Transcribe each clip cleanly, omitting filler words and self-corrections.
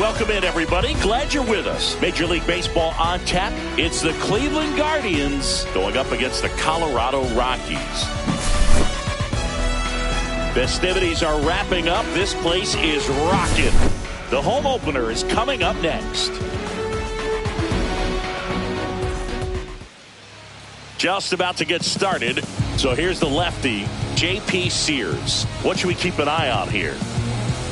Welcome in, everybody. Glad you're with us. Major League Baseball on tap. It's the Cleveland Guardians going up against the Colorado Rockies. Festivities are wrapping up. This place is rocking. The home opener is coming up next. Just about to get started. So here's the lefty, J.P. Sears. What should we keep an eye on here?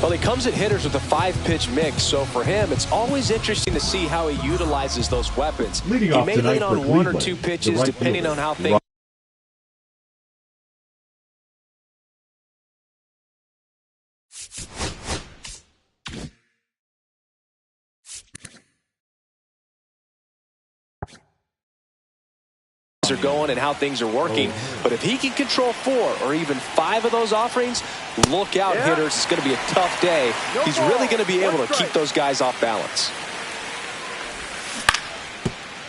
Well, he comes at hitters with a 5-pitch mix, so for him, it's always interesting to see how he utilizes those weapons. He may lean on one or two pitches, depending on how things. Are going and how things are working, but if he can control 4 or even 5 of those offerings, look out, hitters. It's going to be a tough day. He's really going to be able to keep those guys off balance.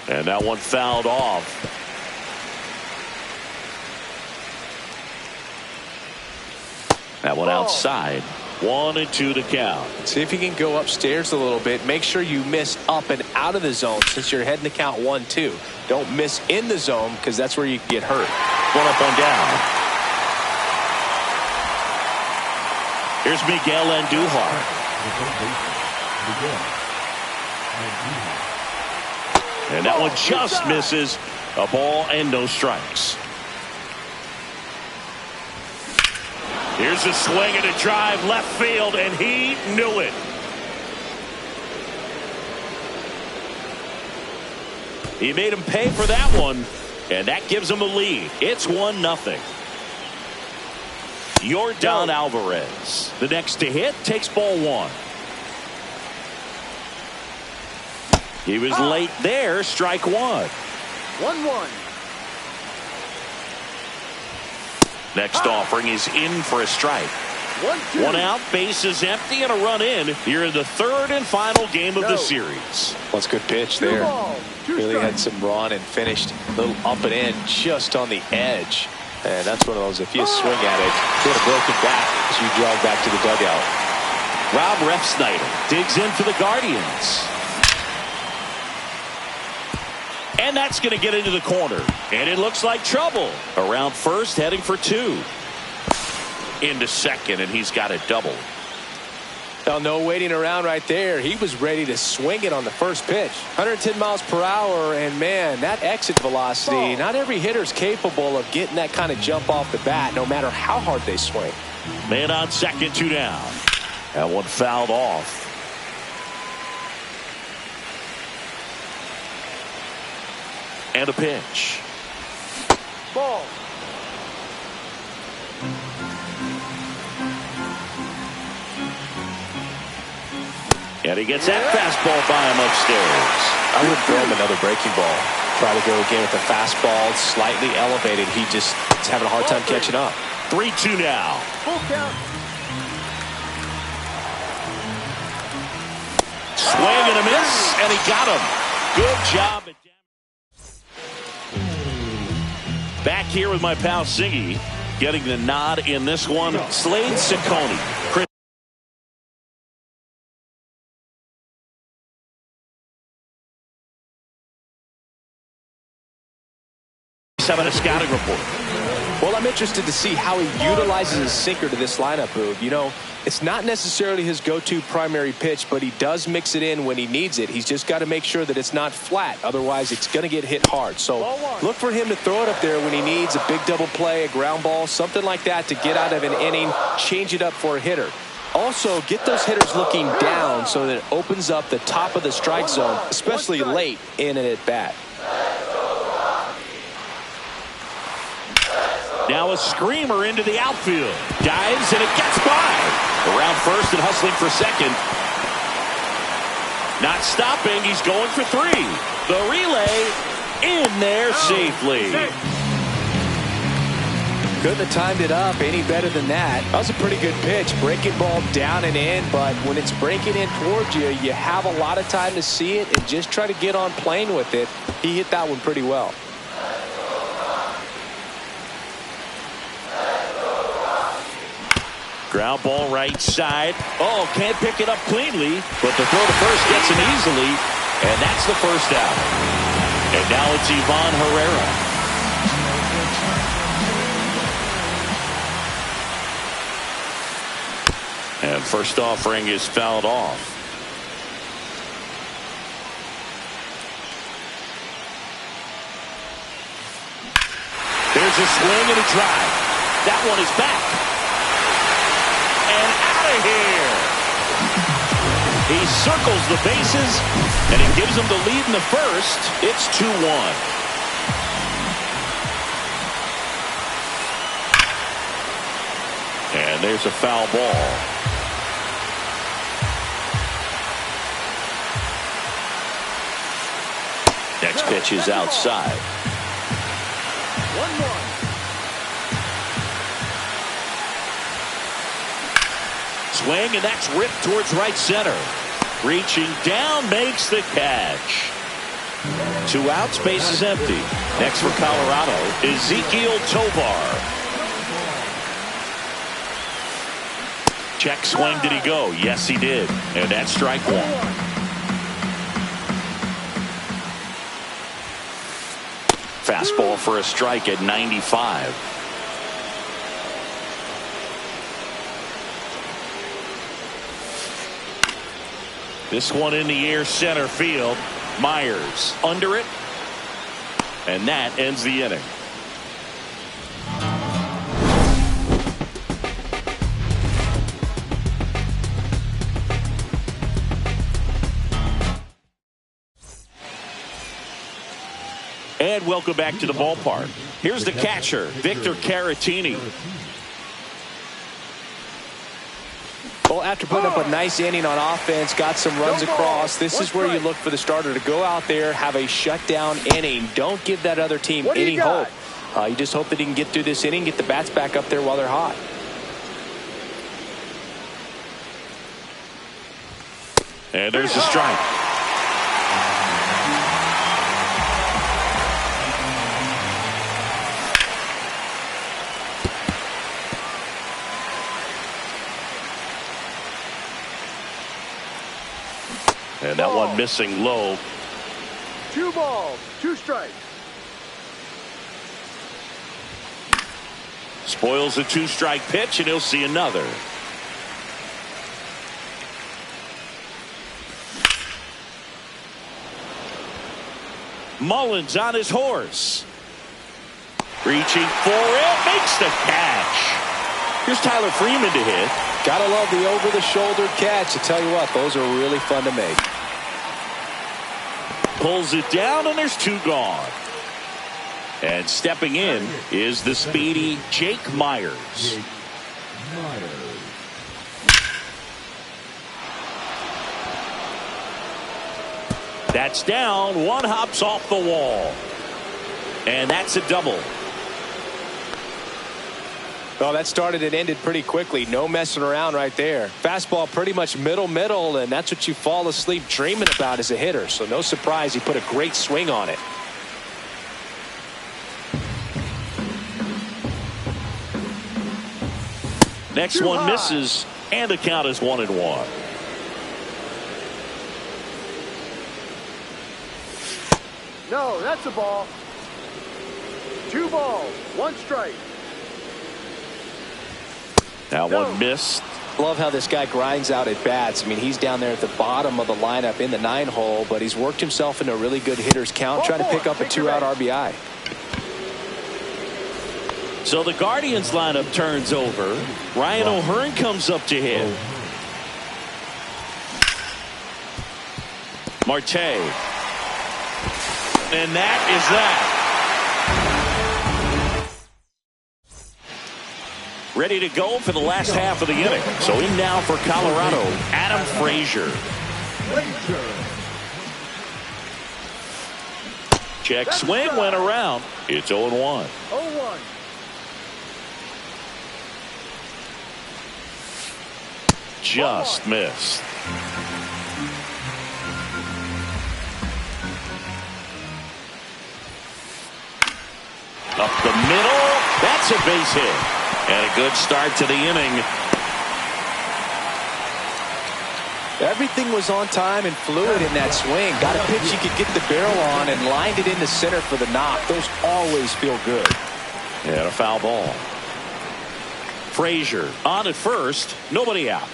And that one fouled off. That one outside. 1-2 to count. See if you can go upstairs a little bit. Make sure you miss up and out of the zone since you're heading to count 1-2. Don't miss in the zone because that's where you can get hurt. One up, one down. Here's Miguel Andujar. And that one just misses. A ball and no strikes. Here's a swing and a drive left field, and he knew it. He made him pay for that one, and that gives him a lead. It's 1-0. Yordan Alvarez, the next to hit, takes ball 1. He was late there, strike 1. 1-1. Next offering is in for a strike. 1-2. One out, base is empty, and a run in. Here in the third and final game of the series. Well, it's a good pitch there. Really had some run and finished a little up and in just on the edge. And that's one of those, if you swing at it, get a broken back as you jog back to the dugout. Rob Refsnyder digs in for the Guardians. And that's going to get into the corner. And it looks like trouble. Around first, heading for 2. Into second, and he's got a double. Well, no waiting around right there. He was ready to swing it on the first pitch. 110 miles per hour, and man, that exit velocity, not every hitter's capable of getting that kind of jump off the bat, no matter how hard they swing. Man on second, 2 down. That one fouled off. And a pitch. Ball. And he gets that fastball by him upstairs. I would throw him another breaking ball. Try to go again with the fastball, slightly elevated. He just is having a hard time catching up. 3-2 now. Full count. Swing and a miss, and he got him. Good job. Back here with my pal Siggy, getting the nod in this one. Thorshoe:thorsheimer. Having a scouting report. Well, I'm interested to see how he utilizes his sinker to this lineup, Boog. You know, it's not necessarily his go-to primary pitch, but he does mix it in when he needs it. He's just got to make sure that it's not flat. Otherwise, it's going to get hit hard. So look for him to throw it up there when he needs a big double play, a ground ball, something like that to get out of an inning, change it up for a hitter. Also, get those hitters looking down so that it opens up the top of the strike zone, especially late in an at-bat. Now a screamer into the outfield. Dives, and it gets by. Around first and hustling for second. Not stopping. He's going for 3. The relay in there safely. Couldn't have timed it up any better than that. That was a pretty good pitch. Breaking ball down and in, but when it's breaking in towards you, you have a lot of time to see it and just try to get on plane with it. He hit that one pretty well. Ground ball right side. Oh, can't pick it up cleanly, but the throw to first gets him easily, and that's the first out. And now it's Ivan Herrera. And first offering is fouled off. There's a swing and a drive. That one is back. And out of here. He circles the bases, and it gives him the lead in the first. It's 2-1. And there's a foul ball. Next pitch is outside. 1-1. Swing, and that's ripped towards right center. Reaching down, makes the catch. 2 outs, base is empty. Next for Colorado, Ezequiel Tovar. Check swing, did he go? Yes, he did. And that's strike 1. Fastball for a strike at 95. This one in the air, center field. Myers under it. And that ends the inning. And welcome back to the ballpark. Here's the catcher, Victor Caratini. Well, after putting up a nice inning on offense, got some runs across, this is where you look for the starter to go out there, have a shutdown inning. Don't give that other team any hope. You just hope that he can get through this inning, get the bats back up there while they're hot. And there's a strike. And that one missing low. 2 balls, 2 strikes. Spoils a 2-strike pitch, and he'll see another. Mullins on his horse. Reaching for it, makes the catch. Here's Tyler Freeman to hit. Gotta love the over-the-shoulder catch. I tell you what, those are really fun to make. Pulls it down, and there's 2 gone. And stepping in is the speedy Jake Myers. That's down. 1 hops off the wall. And that's a double. Well, that started and ended pretty quickly. No messing around right there. Fastball pretty much middle, and that's what you fall asleep dreaming about as a hitter. So no surprise he put a great swing on it. Next one misses, and the count is 1-1. No, that's a ball. 2 balls, 1 strike. Now one missed. Love how this guy grinds out at bats. I mean, he's down there at the bottom of the lineup in the 9-hole, but he's worked himself into a really good hitter's count, trying to pick up a 2-out RBI. So the Guardians lineup turns over. Ryan O'Hearn comes up to hit. Marte. And that is that. Ready to go for the last half of the inning. So in now for Colorado, Adam Frazier. Check swing went around. It's 0-1. 0-1. Just missed. Up the middle. That's a base hit. And a good start to the inning Everything was on time and fluid in that swing. Got a pitch you could get the barrel on and lined it into center for the knock. Those always feel good. And a foul ball. Frazier on at first. Nobody out.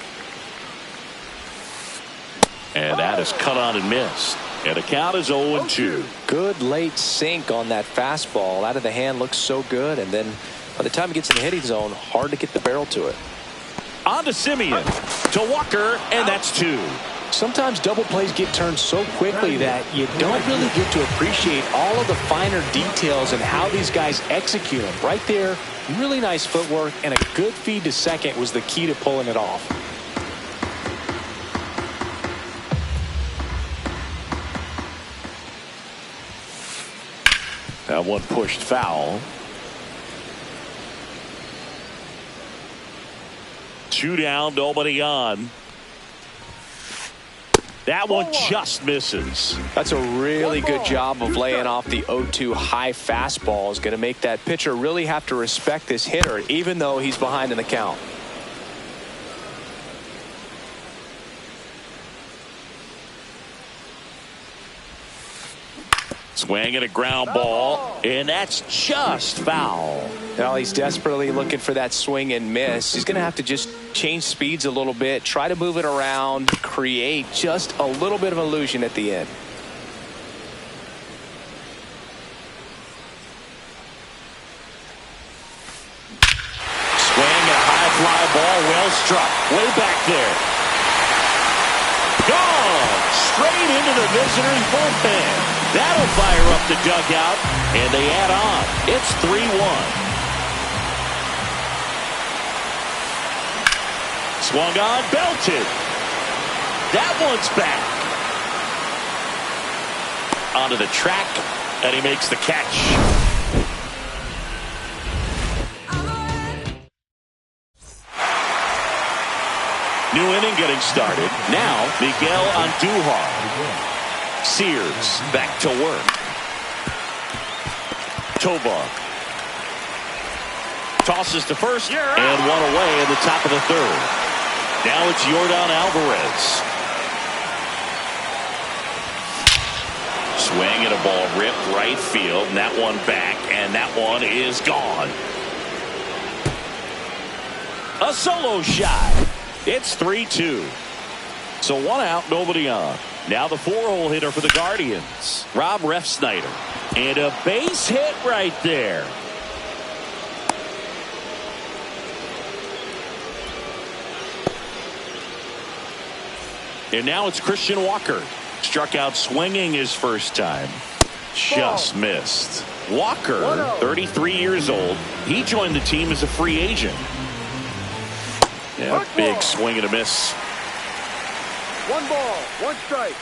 And that is cut on and missed. And the count is 0-2. Good late sink on that fastball. Out of the hand looks so good. And then by the time it gets in the hitting zone, hard to get the barrel to it. On to Simeon, to Walker, and that's 2. Sometimes double plays get turned so quickly that you don't really get to appreciate all of the finer details and how these guys execute them. Right there, really nice footwork, and a good feed to second was the key to pulling it off. That one pushed foul. 2 down, nobody on. That one just misses. That's a really good job of laying off the 0-2 high fastball. Is going to make that pitcher really have to respect this hitter, even though he's behind in the count. Swing and a ground ball, and that's just foul. Well, he's desperately looking for that swing and miss. He's going to have to just change speeds a little bit, try to move it around, create just a little bit of illusion at the end. Swing and a high fly ball, well struck, way back there. Gone straight into the visitors' bullpen. That'll fire up the dugout, and they add on. It's 3-1. Swung on, belted. That one's back. Onto the track, and he makes the catch. New inning getting started. Now, Miguel Andujar. Sears back to work. Tovar tosses to first and one away in the top of the third. Now it's Yordan Alvarez. Swing and a ball ripped right field, and that one back, and that one is gone. A solo shot. It's 3-2. So 1 out, nobody on. Now the 4-hole hitter for the Guardians, Rob Refsnyder. And a base hit right there. And now it's Christian Walker. Struck out swinging his first time. Just missed. Walker, 33 years old. He joined the team as a free agent. Yeah, big swing and a miss. 1 ball, 1 strike.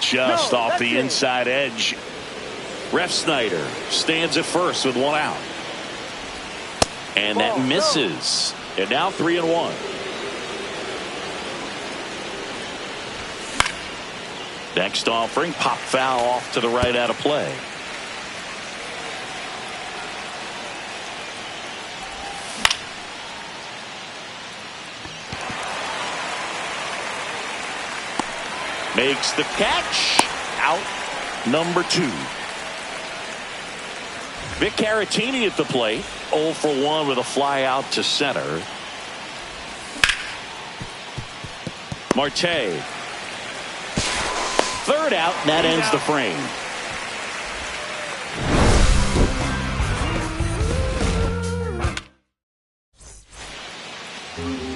Just off the inside edge. Refsnyder stands at first with 1 out. And that misses. And now 3-1. Next offering, pop foul off to the right out of play. Makes the catch. Out number 2. Vic Caratini at the plate. 0 for 1 with a fly out to center. Marte. 3rd out, and that ends the frame.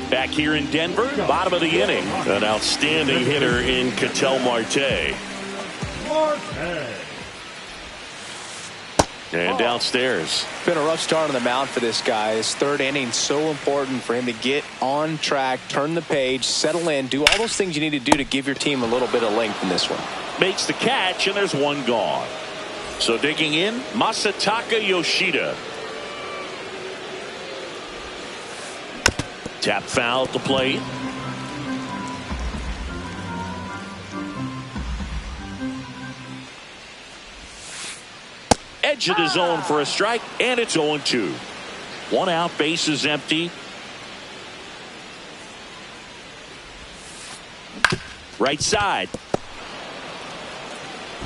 Back here in Denver, bottom of the inning, an outstanding hitter in Ketel Marte. And downstairs. Been a rough start on the mound for this guy. His 3rd inning, so important for him to get on track, turn the page, settle in, do all those things you need to do to give your team a little bit of length in this one. Makes the catch, and there's 1 gone. So digging in, Masataka Yoshida. Tap foul at the plate. Edge of the zone for a strike, and it's 0-2. 1 out, base is empty. Right side.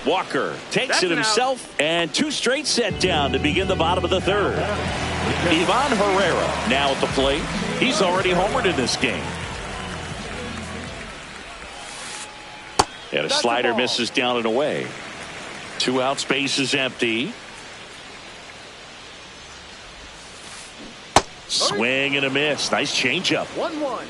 Walker takes it himself, and 2 straight set down to begin the bottom of the 3rd. Ivan Herrera now at the plate. He's already homered in this game. And a slider misses down and away. 2 outs, bases empty. Swing and a miss. Nice changeup. 1-1.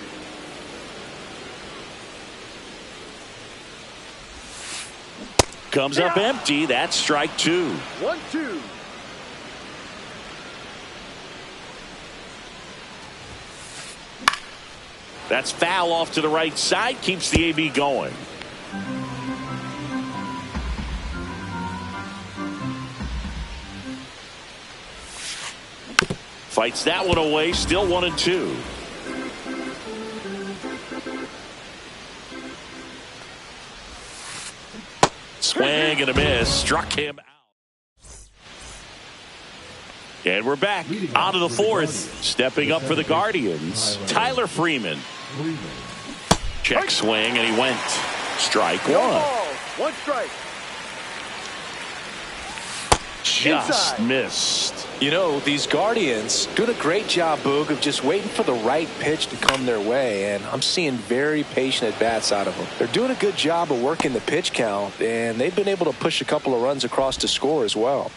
Comes up empty. That's strike 2. 1-2. That's foul off to the right side. Keeps the AB going. Fights that one away. Still 1-2. Swing and a miss. Struck him out. And we're back on to the 4th. Stepping up for the Guardians, Tyler Freeman. Check swing, and he went. Strike 1. 1 strike. Just missed. You know, these Guardians doing a great job, Boog, of just waiting for the right pitch to come their way, and I'm seeing very patient at-bats out of them. They're doing a good job of working the pitch count, and they've been able to push a couple of runs across to score as well.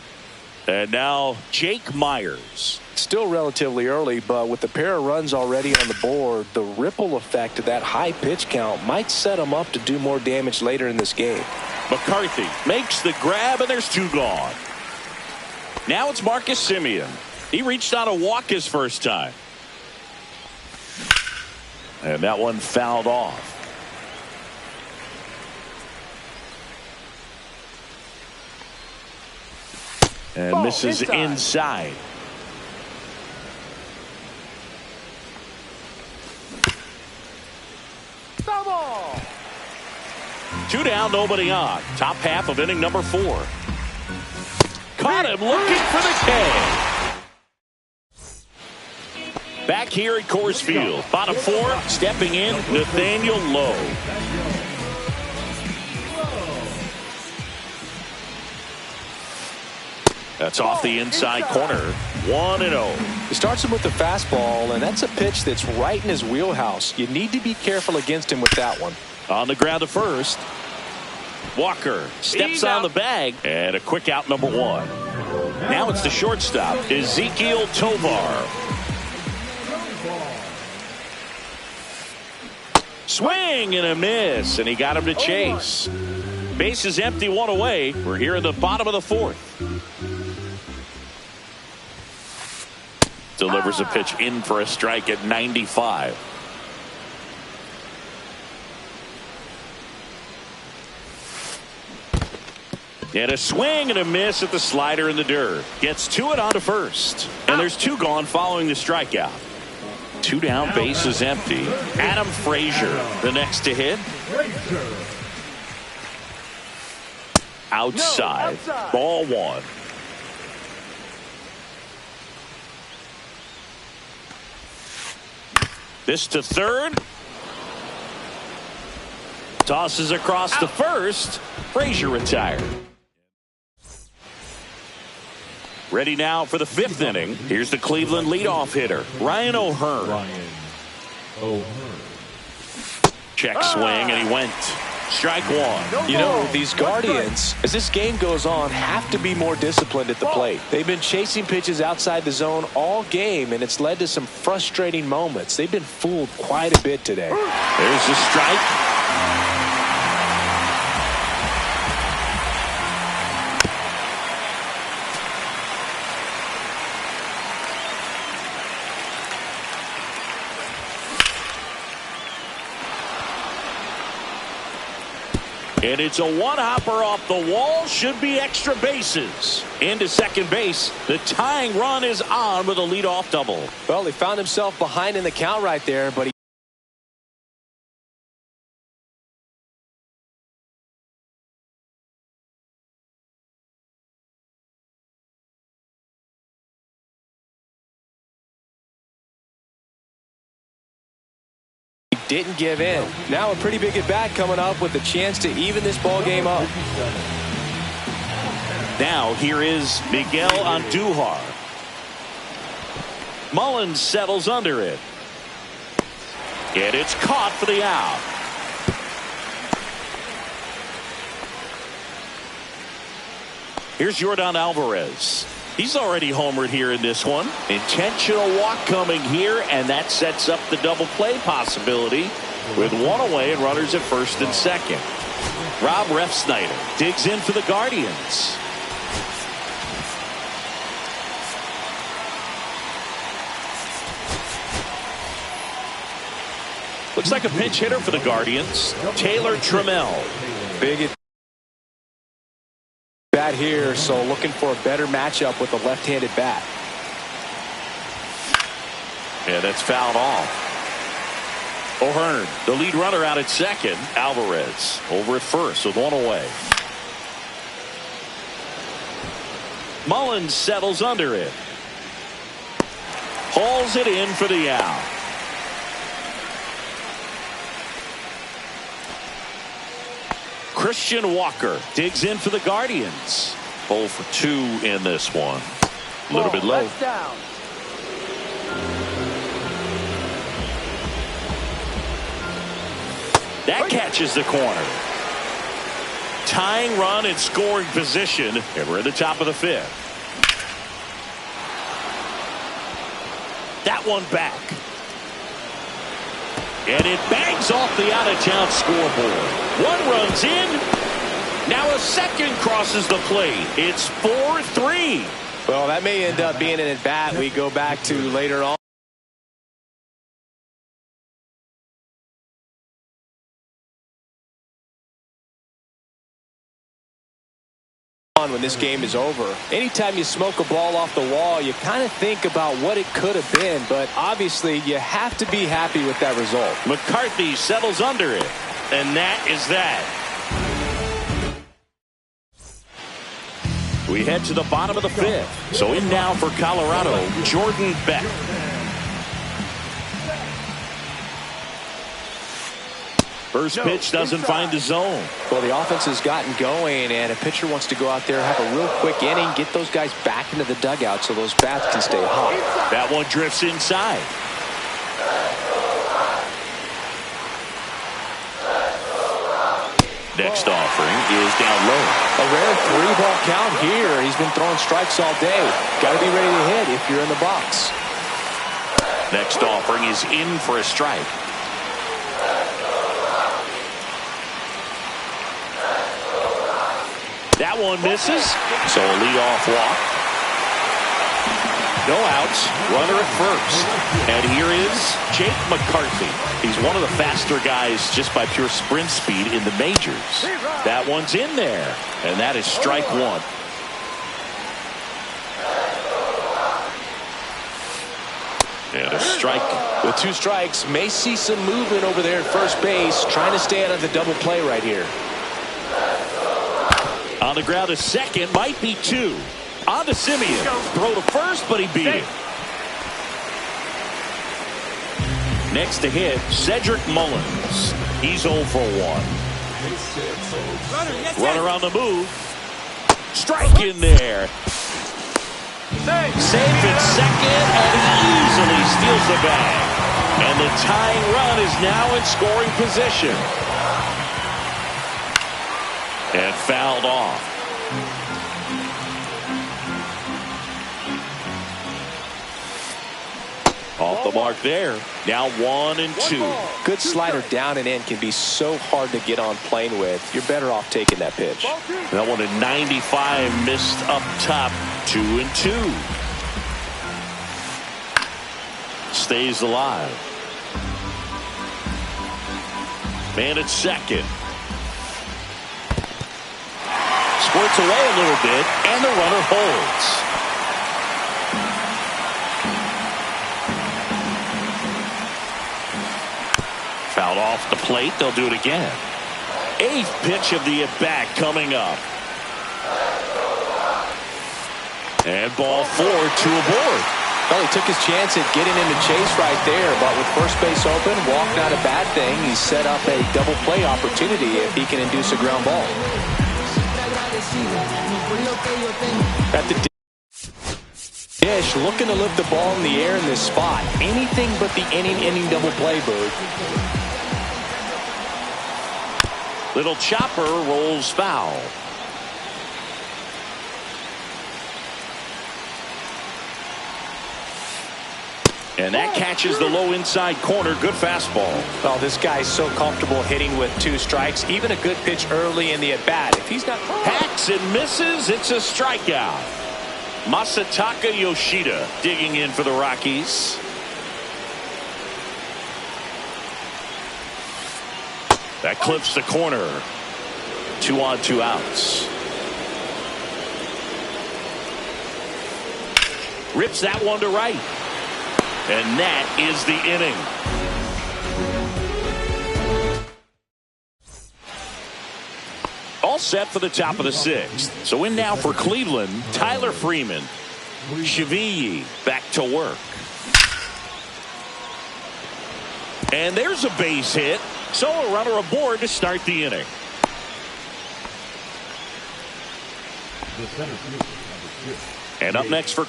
And now Jake Myers. Still relatively early, but with the pair of runs already on the board, the ripple effect of that high pitch count might set them up to do more damage later in this game. McCarthy makes the grab, and there's 2 gone. Now it's Marcus Semien. He reached on a walk his first time. And that one fouled off. And Ball misses inside. Foul ball. 2 down, nobody on. Top half of inning number 4. Caught him looking for the K. Back here at Coors Field. Bottom 4, stepping in, Nathaniel Lowe. That's off the inside corner. 1-0. He starts him with the fastball, and that's a pitch that's right in his wheelhouse. You need to be careful against him with that one. On the ground to first. Walker steps on the bag, and a quick out, number 1. Now it's the shortstop, Ezekiel Tovar. Swing and a miss, and he got him to chase. Bases empty, 1 away. We're here in the bottom of the 4th. Delivers a pitch in for a strike at 95. And a swing and a miss at the slider in the dirt. Gets to it onto first. And there's 2 gone following the strikeout. 2 down, bases empty. Adam Frazier, the next to hit. Outside. Ball 1. This to third. Tosses across to first. Frazier retired. Ready now for the 5th inning. Here's the Cleveland leadoff hitter, Ryan O'Hearn. Check swing, and he went. Strike 1. You know, these Guardians, as this game goes on, have to be more disciplined at the plate. They've been chasing pitches outside the zone all game, and it's led to some frustrating moments. They've been fooled quite a bit today. There's the strike. And it's a one-hopper off the wall. Should be extra bases. Into second base. The tying run is on with a leadoff double. Well, he found himself behind in the count right there, but he didn't give in. Now a pretty big at-bat coming up with a chance to even this ball game up. Now here is Miguel Andujar. Mullins settles under it. And it's caught for the out. Here's Yordan Alvarez. He's already homered here in this one. Intentional walk coming here, and that sets up the double play possibility with one away and runners at first and second. Rob Refsnyder digs in for the Guardians. Looks like a pinch hitter for the Guardians. Taylor Trammell. Big bat here, so looking for a better matchup with a left-handed bat. Yeah, that's fouled off. O'Hearn, the lead runner, out at second. Alvarez over at first with one away. Mullins settles under it. Hauls it in for the out. Christian Walker digs in for the Guardians. 0 for 2 in this one. A little bit low. Down. That catches the corner. Tying run in scoring position, and we're at the top of the 5th. That one back. And it bangs off the out-of-town scoreboard. One runs in. Now a second crosses the plate. It's 4-3. Well, that may end up being an at-bat we go back to later on. When this game is over. Anytime you smoke a ball off the wall, you kind of think about what it could have been, but obviously you have to be happy with that result. McCarthy settles under it, and that is that. We head to the bottom of the 5th. So in now for Colorado, Jordan Beck. First pitch doesn't find the zone. Well, the offense has gotten going, and a pitcher wants to go out there, have a real quick inning, get those guys back into the dugout so those bats can stay hot. That one drifts inside. Next offering is down low. A rare 3-ball count here. He's been throwing strikes all day. Got to be ready to hit if you're in the box. Next offering is in for a strike. That one misses, so a leadoff walk. No outs, runner at first. And here is Jake McCarthy. He's one of the faster guys just by pure sprint speed in the majors. That one's in there, and that is strike one. And a strike. With 2 strikes, may see some movement over there at first base, trying to stay out of the double play right here. On the ground to second, might be 2. On to Simeon. Throw to first, but he beat it. Next to hit, Cedric Mullins. He's 0 for 1. Runner on the move. Strike in there. Safe at second, and he easily steals the bag. And the tying run is now in scoring position. And fouled off. Off the mark there. Now 1-2. Good slider down and in can be so hard to get on plane with. You're better off taking that pitch. That one at 95, missed up top. 2-2. Stays alive. Man at second. Squirts away a little bit, and the runner holds. Fouled off the plate. They'll do it again. 8th pitch of the at-bat coming up. And ball 4, 2 aboard. Well, he took his chance at getting into chase right there, but with first base open, walk not a bad thing. He set up a double play opportunity if he can induce a ground ball. At the dish, looking to lift the ball in the air in this spot. Anything but the inning double play, Boog. Little chopper rolls foul. And that catches the low inside corner. Good fastball. Well, this guy's so comfortable hitting with 2 strikes. Even a good pitch early in the at-bat. If he's not... Hacks and misses. It's a strikeout. Masataka Yoshida digging in for the Rockies. That clips the corner. 2 on, 2 outs. Rips that one to right. And that is the inning. All set for the top of the 6th. So in now for Cleveland, Tyler Freeman. Shaviyi back to work. And there's a base hit. So a runner aboard to start the inning. And up next for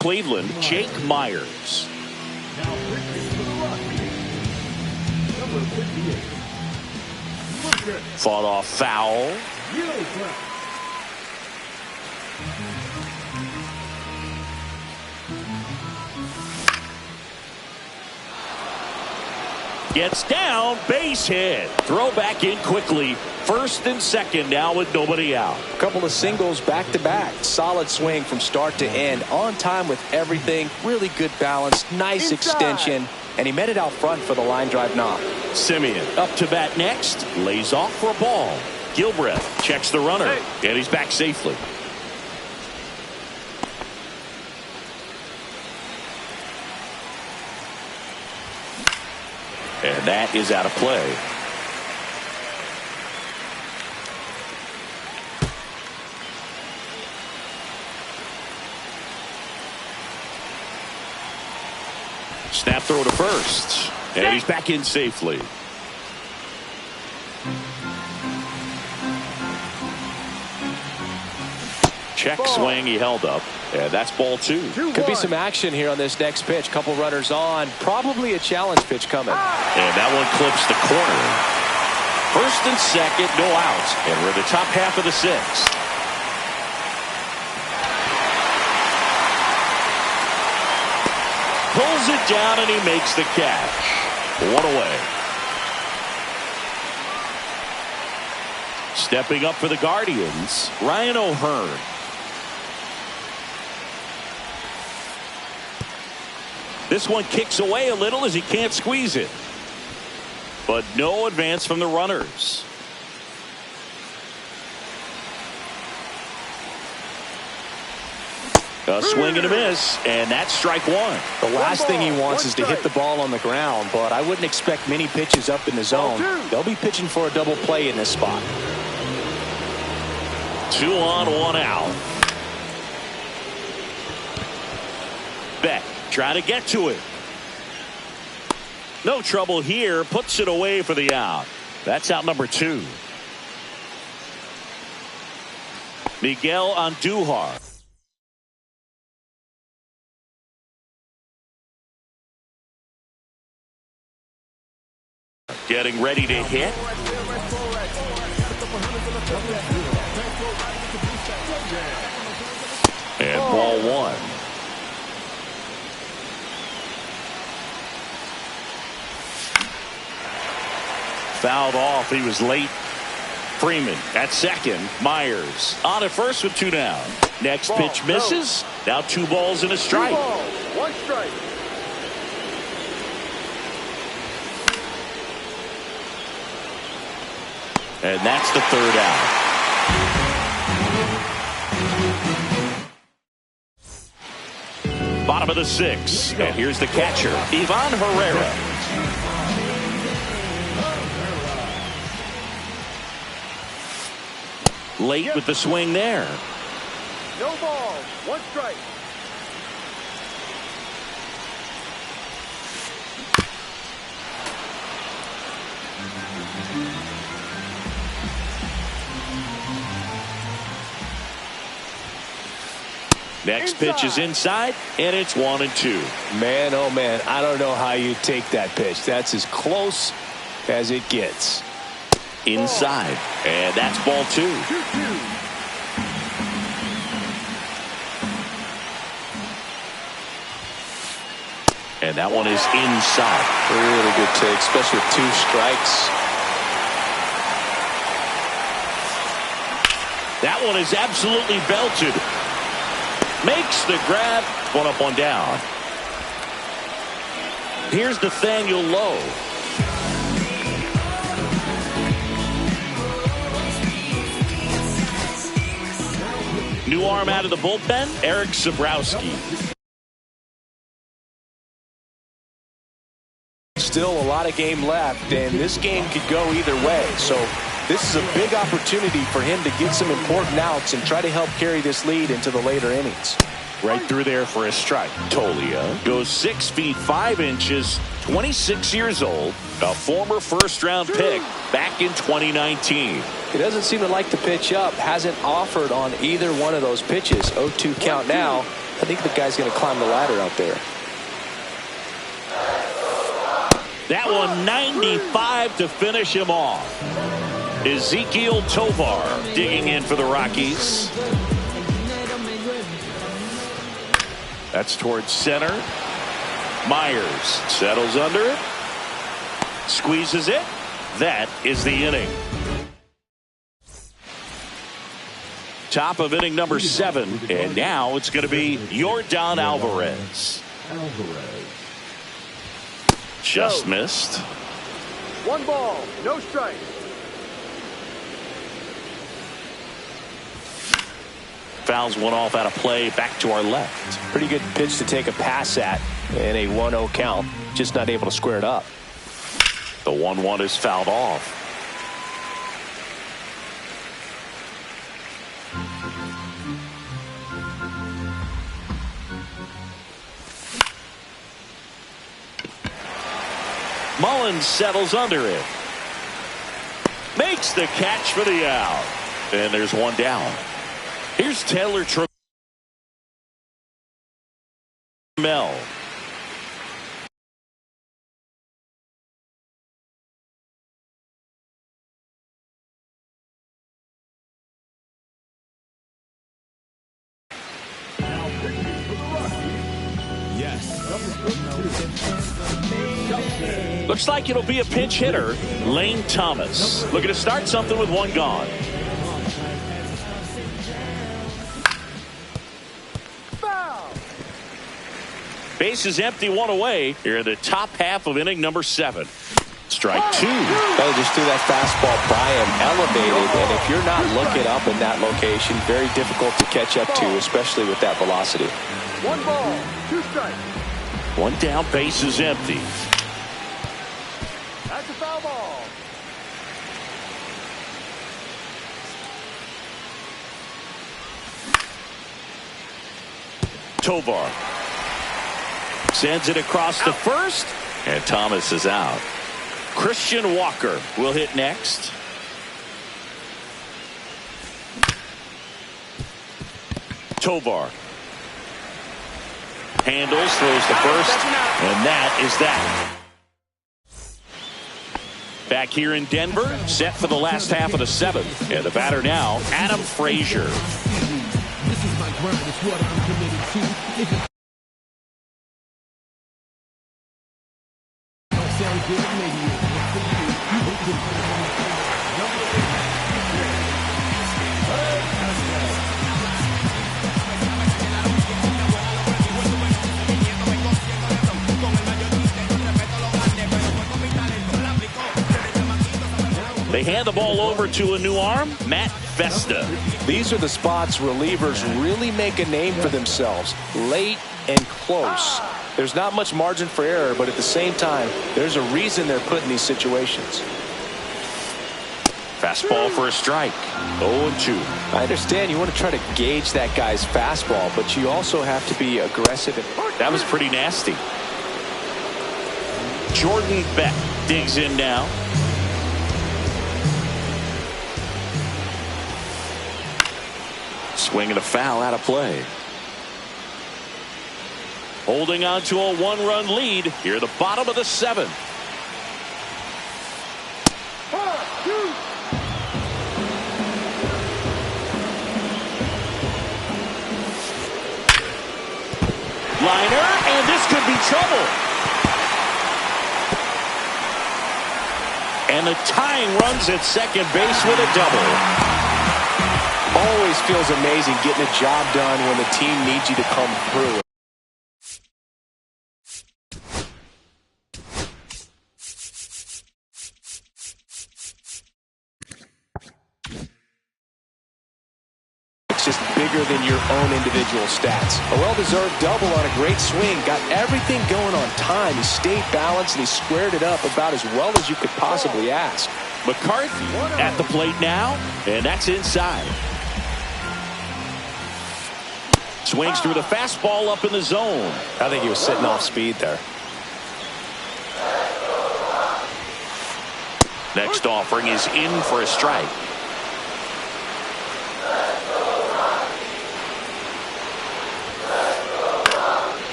Cleveland, Jake Myers. Fought off foul. Gets down, base hit. Throw back in quickly. First and second now with nobody out. A couple of singles back-to-back. Solid swing from start to end. On time with everything. Really good balance. Nice extension. And he met it out front for the line drive knock. Simeon up to bat next. Lays off for a ball. Gilbreth checks the runner. And he's back safely. And that is out of play. Snap throw to first. And he's back in safely. Check swing, he held up. And that's ball 2. Could be some action here on this next pitch. Couple runners on. Probably a challenge pitch coming. And that one clips the corner. First and second, no outs. And we're in the top half of the 6th. Pulls it down and he makes the catch. 1 away. Stepping up for the Guardians, Ryan O'Hearn. This one kicks away a little as he can't squeeze it. But no advance from the runners. A swing and a miss, and that's strike 1. The last thing he wants is to hit the ball on the ground, but I wouldn't expect many pitches up in the zone. They'll be pitching for a double play in this spot. 2 on, 1 out. Beck trying to get to it. No trouble here. Puts it away for the out. That's out number 2. Miguel Andujar. Getting ready to hit. And ball 1. Fouled off. He was late. Freeman at second. Myers on at first with 2 down. Next pitch misses. Now 2 balls and a strike. 2 balls, 1 strike. And that's the 3rd out. Bottom of the 6th. And here's the catcher, Ivan Herrera. Late with the swing there. No ball. 1 strike. Next pitch is inside, and it's 1-2. Man, oh man, I don't know how you take that pitch. That's as close as it gets. Inside, and that's ball 2. 2-2. And that one is inside. Really good take, especially with 2 strikes. That one is absolutely belted. Makes the grab. 1 up, 1 down. Here's Nathaniel Lowe. New arm out of the bullpen, Eric Sabrowski. Still a lot of game left, and this game could go either way. So this is a big opportunity for him to get some important outs and try to help carry this lead into the later innings. Right through there for a strike. Tolia goes 6 feet 5 inches, 26 years old, a former first-round pick back in 2019. He doesn't seem to like the pitch up, hasn't offered on either one of those pitches. 0-2 count now. I think the guy's going to climb the ladder out there. That one 95 to finish him off. Ezequiel Tovar digging in for the Rockies. That's towards center. Myers settles under it. Squeezes it. That is the inning. Top of inning number 7. And now it's going to be Yordan Alvarez. Just missed. 1 ball. No strike. Fouls one off out of play. Back to our left. Pretty good pitch to take a pass at in a 1-0 count. Just not able to square it up. The 1-1 is fouled off. Mullins settles under it. Makes the catch for the out. And there's 1 down. Here's Taylor Trammell. Looks like it'll be a pinch hitter, Lane Thomas. Looking to start something with 1 gone. Foul. Base is empty, 1 away. Here in the top half of inning number 7. Strike 2. Well, just threw that fastball by him, elevated, and if you're not looking up in that location, very difficult to catch up to, especially with that velocity. 1 ball. 2 strikes. 1 down, base is empty. That's a foul ball. Tovar sends it across the first, and Thomas is out. Christian Walker will hit next. Tovar handles, throws the first, and that is that. Back here in Denver, set for the last half of the 7th. And the batter now, Adam Frazier. This is my grind, it's what I'm committed to. If it don't sound good, maybe it's for you. They hand the ball over to a new arm, Matt Festa. These are the spots relievers really make a name for themselves. Late and close. There's not much margin for error, but at the same time, there's a reason they're put in these situations. Fastball for a strike. 0-2. I understand you want to try to gauge that guy's fastball, but you also have to be aggressive. That was pretty nasty. Jordan Beck digs in now. Swing and a foul out of play. Holding on to a one-run lead here at the bottom of the seventh. Liner, and this could be trouble. And the tying runs at second base with a double. Always feels amazing getting a job done when the team needs you to come through. It's just bigger than your own individual stats. A well-deserved double on a great swing. Got everything going on time. He stayed balanced and he squared it up about as well as you could possibly ask. McCarthy at the plate now, and that's inside. Swings through the fastball up in the zone. I think he was sitting off speed there. Next offering is in for a strike.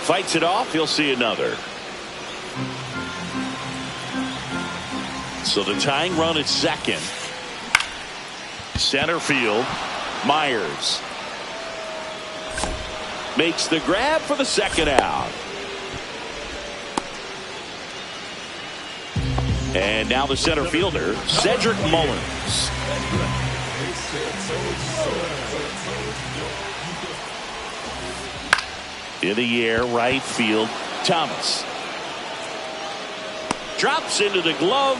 Fights it off. He'll see another. So the tying run at second. Center field. Myers makes the grab for the second out. And now the center fielder, Cedric Mullins. In the air, right field, Thomas. Drops into the glove,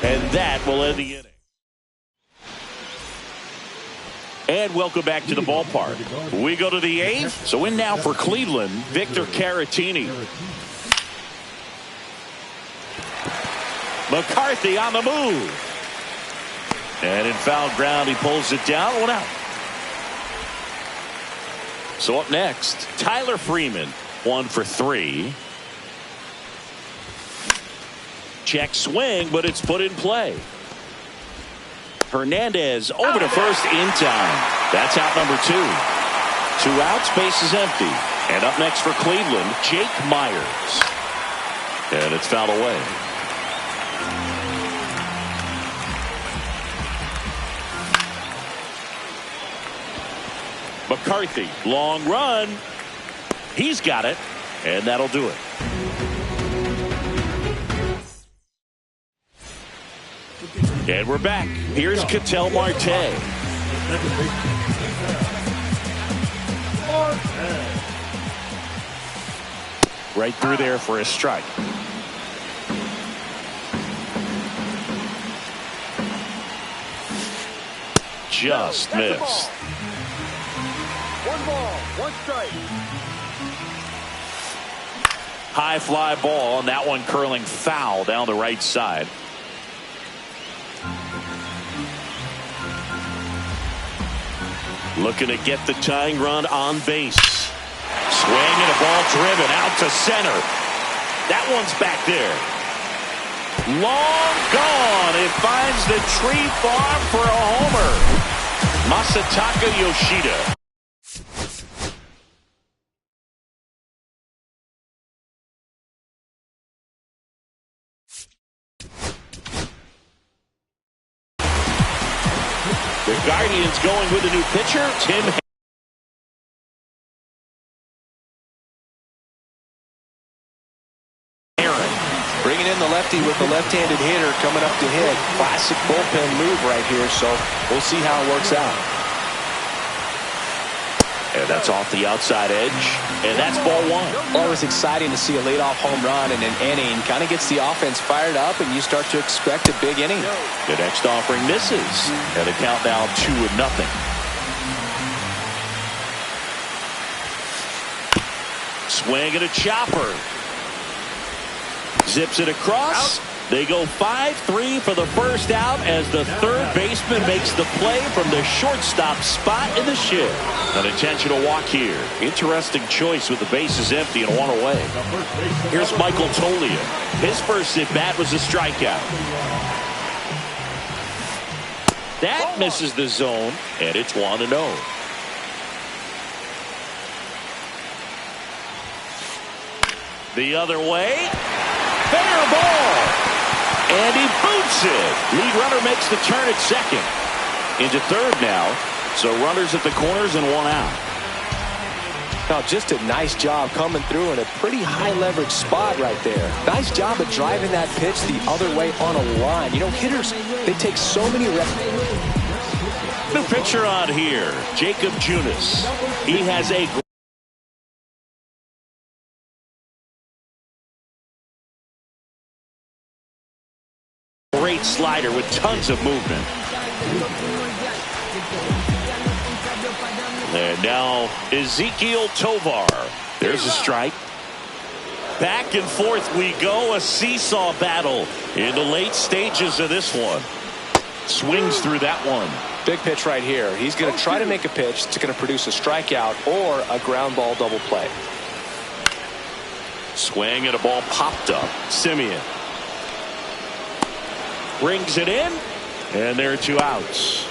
and that will end the inning. And welcome back to the ballpark. We go to the eighth. So in now for Cleveland, Victor Caratini. McCarthy on the move. And in foul ground, he pulls it down. 1 out. So up next, Tyler Freeman, 1 for 3. Check swing, but it's put in play. Hernandez over to first in time. That's out number 2. 2 outs, base is empty. And up next for Cleveland, Jake Myers. And it's fouled away. McCarthy, long run. He's got it, and that'll do it. And we're back. Here's Ketel Marte. Right through there for a strike. Just missed. 1 ball, 1 strike. High fly ball, and that one curling foul down the right side. Looking to get the tying run on base. Swing and a ball driven out to center. That one's back there. Long gone. It finds the tree farm for a homer. Masataka Yoshida. The Guardians going with a new pitcher, Tim. Bringing in the lefty with the left-handed hitter coming up to hit. Classic bullpen move right here, so we'll see how it works out. And that's off the outside edge, and that's ball 1. Always exciting to see a leadoff home run in an inning. Kind of gets the offense fired up, and you start to expect a big inning. The next offering misses, and the count now 2-0. Swing and a chopper. Zips it across. Out. They go 5-3 for the first out as the third baseman makes the play from the shortstop spot in the shed. An intentional walk here. Interesting choice with the bases empty and one away. Here's Michael Toglia. His first at bat was a strikeout. That misses the zone, and it's 1-0. The other way. Fair ball. And he boots it. Lead runner makes the turn at second. Into third now. So runners at the corners and one out. Now just a nice job coming through in a pretty high leverage spot right there. Nice job of driving that pitch the other way on a line. You know, hitters, they take so many reps. New pitcher on here, Jacob Junis. He has a great slider with tons of movement. And now Ezekiel Tovar. There's a strike. Back and forth we go. A seesaw battle in the late stages of this one. Swings through that one. Big pitch right here. He's going to try to make a pitch that's going to produce a strikeout or a ground ball double play. Swing and a ball popped up. Simeon brings it in, and there are two outs.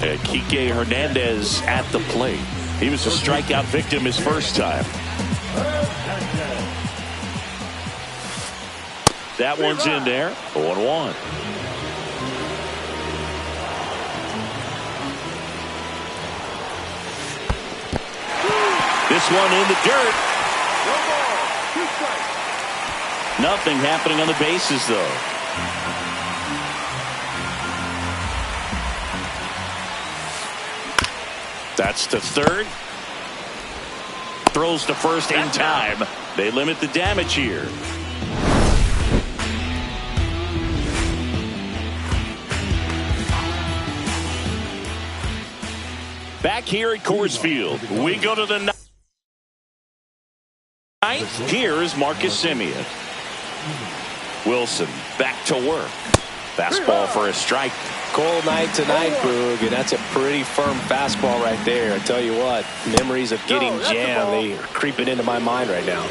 And Kike Hernandez at the plate. He was a strikeout victim his first time. That one's in there. 0-1. This one in the dirt. Nothing happening on the bases, though. That's to third. Throws to first in time. They limit the damage here. Back here at Coors Field, we go to the ninth. Here's Marcus Simeon. Wilson back to work. Fastball for a strike. Cold night tonight, Boog, and that's a pretty firm fastball right there. I tell you what, memories of getting jammed, they are creeping into my mind right now.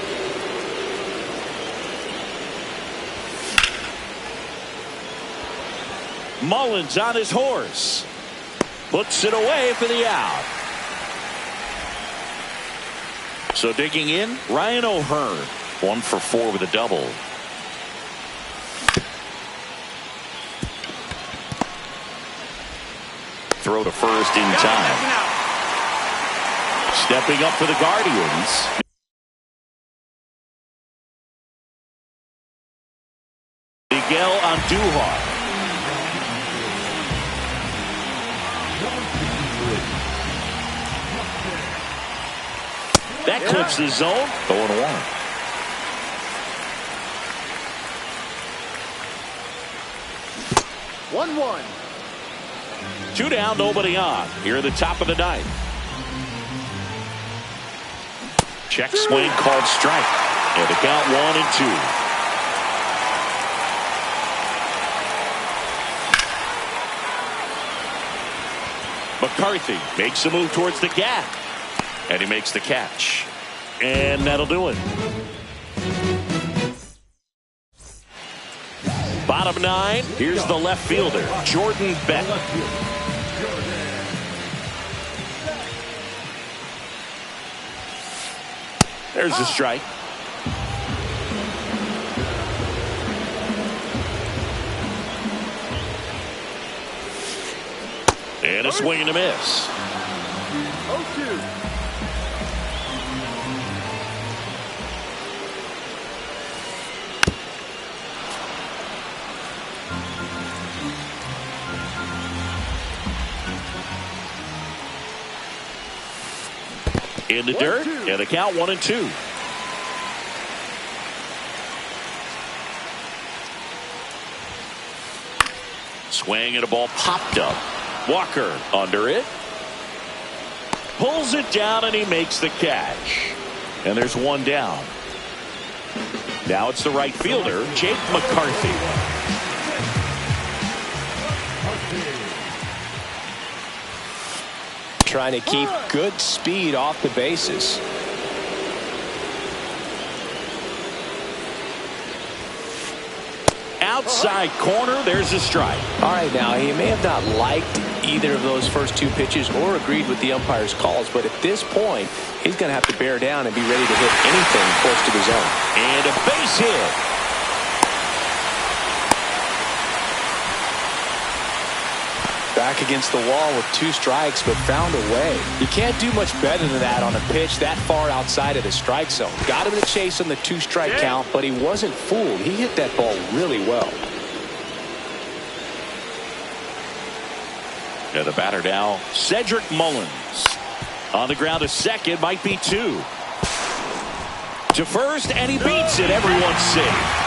Mullins on his horse. Puts it away for the out. So digging in, Ryan O'Hearn. 1 for 4 with a double. Throw to first in time. Stepping up for the Guardians. Miguel Andujar. That clips the zone. 0-1. One. 2 down, nobody on. Here at the top of the ninth. Check swing called strike. And the count 1-2. McCarthy makes a move towards the gap. And he makes the catch. And that'll do it. Bottom 9, here's the left fielder, Jordan Beck. There's the strike. And a swing and a miss. 0-2. In the dirt, and the count 1-2. Swing and a ball popped up. Walker under it. Pulls it down, and he makes the catch. And there's one down. Now it's the right fielder, Jake McCarthy. Trying to keep good speed off the bases. Outside corner, there's a strike. All right, now, he may have not liked either of those first two pitches or agreed with the umpire's calls, but at this point, he's going to have to bear down and be ready to hit anything close to the zone. And a base hit. Back against the wall with two strikes, but found a way. You can't do much better than that on a pitch that far outside of the strike zone. Got him to chase on the two-strike count, but he wasn't fooled. He hit that ball really well. And the batter now, Cedric Mullins. On the ground to second, might be two. To first, and he beats it. Everyone's safe.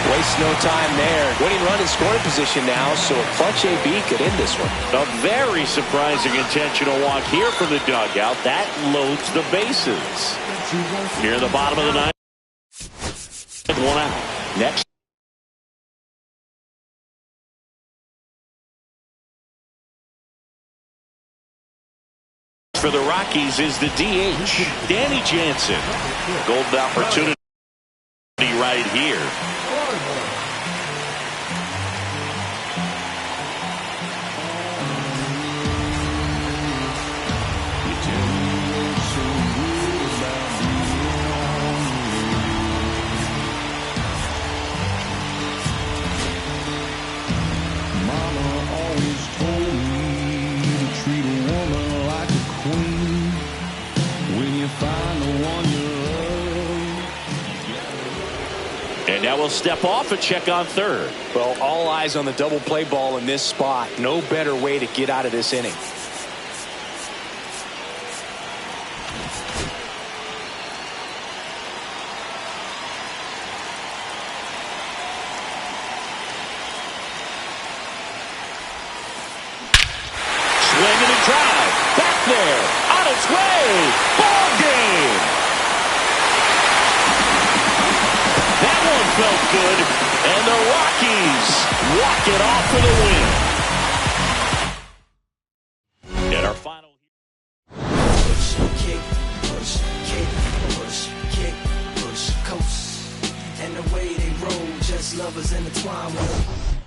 Wastes no time there. Winning run in scoring position now, so a clutch AB could end this one. A very surprising intentional walk here from the dugout. That loads the bases. Here in the bottom of the ninth. One out. Next. For the Rockies is the DH, Danny Jansen. Golden opportunity right here. And now we'll step off and check on third. Well, all eyes on the double play ball in this spot. No better way to get out of this inning. Swinging and drive. Back there. On its way. Ball game. That one felt good. And the Rockies walk it off for the win. And our final. Push, kick, push, kick, push, kick, push, coast. And the way they roll, just lovers intertwined with them.